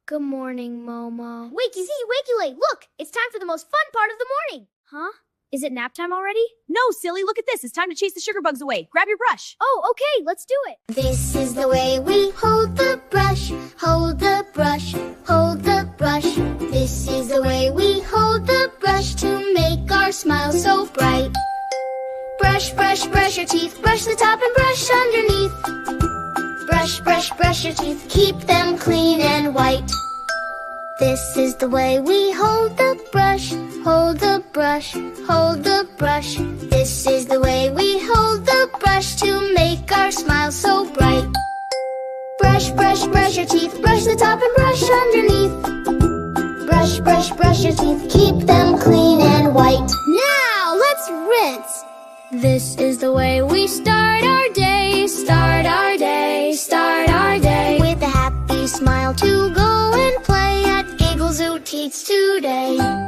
Good morning, Momo. Wakey zee, wakey lay. Look, it's time for the most fun part of the morning. Huh? Is it nap time already? No, silly, look at this. It's time to chase the sugar bugs away. Grab your brush. Oh, okay, let's do it. This is the way we hold the brush, hold the brush, hold the brush. This is the way we hold the brush to make our smile so bright. Brush, brush, brush your teeth, brush the top and brush underneath. Brush, brush, brush your teeth, keep them clean and white. This is the way we hold the brush, hold the brush, hold the brush. This is the way we hold the brush to make our smile so bright. Brush, brush, brush your teeth, brush the top and brush underneath. Brush, brush, brush your teeth, keep them clean and white. Now, let's rinse. This is the way we start our day, start our day, start our day. With a happy smile to go and play at GiggleZooKids today.